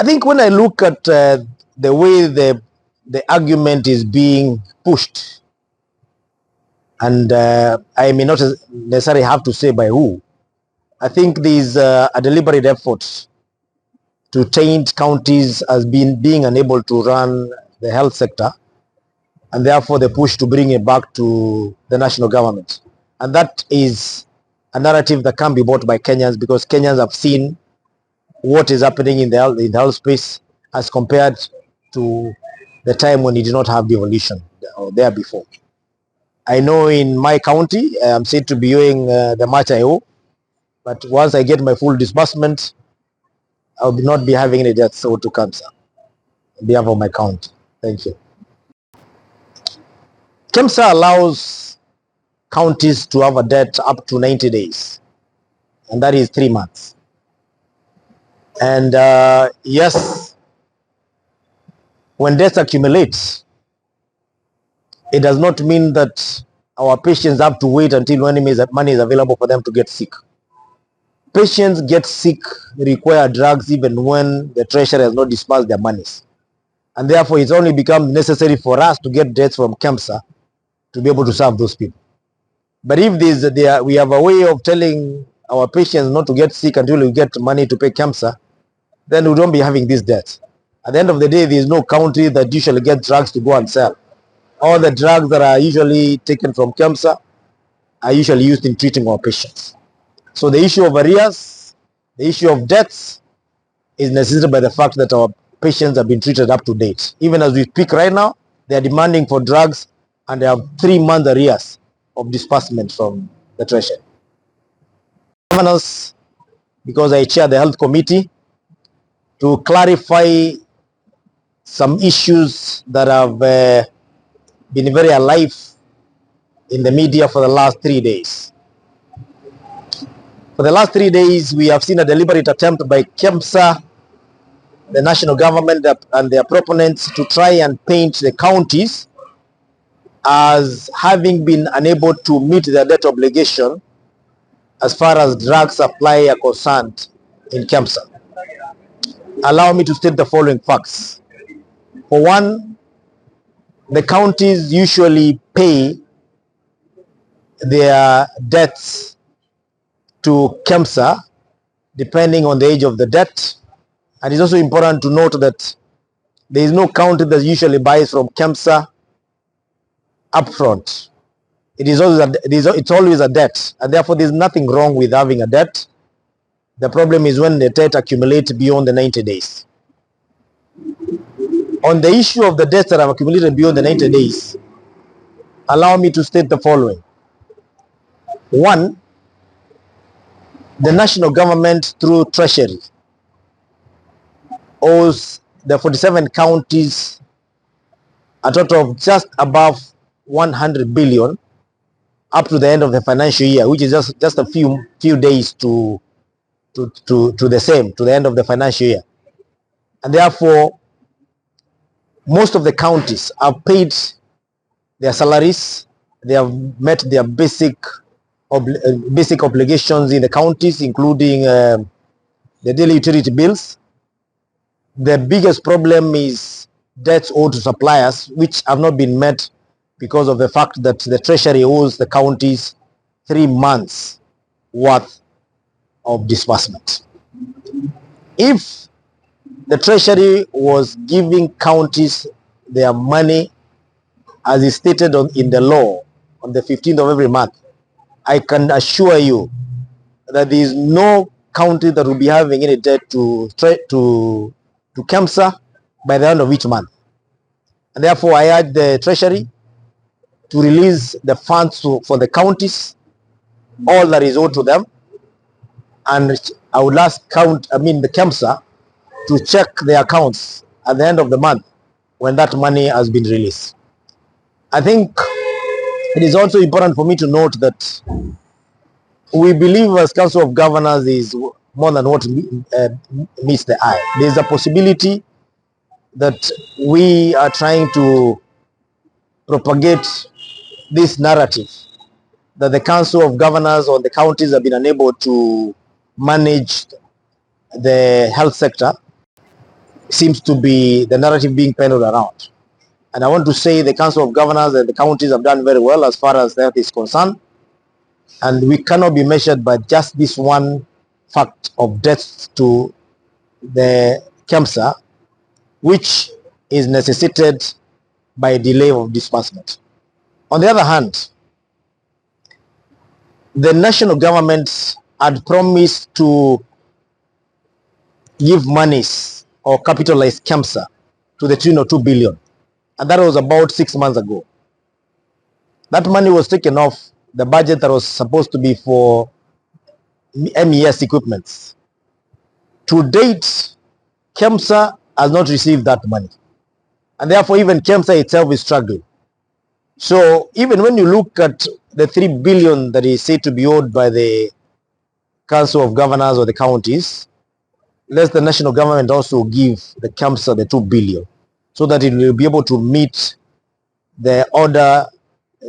I think when I look at the way the argument is being pushed, and I may not necessarily have to say by who, I think there is a deliberate effort to taint counties as being unable to run the health sector, and therefore the push to bring it back to the national government. And that is a narrative that can be bought by Kenyans, because Kenyans have seen what is happening in the health space as compared to the time when it did not have devolution or there before. I know in my county, I'm said to be owing the much I owe, but once I get my full disbursement, I will not be having any debts owed to cancer on behalf of my county. Thank you. KEMSA allows counties to have a debt up to 90 days, and that is 3 months. And yes, when debts accumulate, it does not mean that our patients have to wait until money is available for them to get sick. Patients get sick, require drugs even when the treasury has not disbursed their monies. And therefore, it's only become necessary for us to get debts from KEMSA to be able to serve those people. But if we have a way of telling our patients not to get sick until we get money to pay KEMSA, then we don't be having these debts. At the end of the day, there is no county that usually gets drugs to go and sell. All the drugs that are usually taken from KEMSA are usually used in treating our patients. So the issue of arrears, the issue of debts is necessitated by the fact that our patients have been treated up to date. Even as we speak right now, they are demanding for drugs and they have 3 month arrears of disbursement from the treasury. Governors, because I chair the health committee, to clarify some issues that have been very alive in the media for the last 3 days. For the last 3 days, we have seen a deliberate attempt by KEMSA, the national government, and their proponents to try and paint the counties as having been unable to meet their debt obligation as far as drug supply are concerned in KEMSA. Allow me to state the following facts. For one, the counties usually pay their debts to KEMSA depending on the age of the debt. And it's also important to note that there is no county that usually buys from KEMSA upfront. It's always a debt, and therefore there's nothing wrong with having a debt. The problem is when the debt accumulates beyond the 90 days. On the issue of the debts that have accumulated beyond the 90 days, allow me to state the following. One, the national government through Treasury owes the 47 counties a total of just above 100 billion up to the end of the financial year, which is just a few days to the end of the financial year. And therefore, most of the counties have paid their salaries. They have met their basic obligations in the counties, including the daily utility bills. The biggest problem is debts owed to suppliers, which have not been met because of the fact that the treasury owes the counties 3 months worth of disbursement. If the treasury was giving counties their money as is stated in the law on the 15th of every month, I can assure you that there is no county that will be having any debt to KEMSA by the end of each month. And therefore, I urge the treasury to release the funds for the counties, all that is owed to them, and I would ask the KEMSA to check their accounts at the end of the month when that money has been released. I think it is also important for me to note that we believe as Council of Governors is more than what meets the eye. There is a possibility that we are trying to propagate this narrative that the Council of Governors or the counties have been unable to manage the health sector. seems to be the narrative being peddled around. And I want to say the Council of Governors and the counties have done very well as far as health is concerned. And we cannot be measured by just this one fact of deaths to the cancer, which is necessitated by delay of disbursement. On the other hand, the national government had promised to give monies or capitalize cancer to the tune of 2 billion. And that was about 6 months ago. That money was taken off the budget that was supposed to be for MES equipments. To date, KEMSA has not received that money. And therefore, even KEMSA itself is struggling. So even when you look at the 3 billion that is said to be owed by the Council of Governors or the counties, let the national government also give the KEMSA the 2 billion so that it will be able to meet the order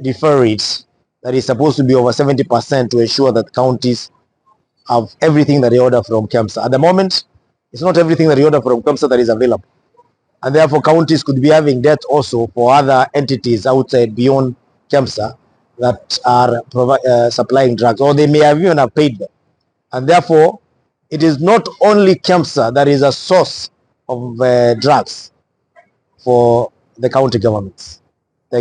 defer rates that is supposed to be over 70% to ensure that counties have everything that they order from KEMSA. At the moment, it's not everything that they order from KEMSA that is available. And therefore, counties could be having debt also for other entities outside beyond KEMSA that are supplying drugs, or they may have even have paid them. And therefore, it is not only KEMSA that is a source of drugs for the county governments.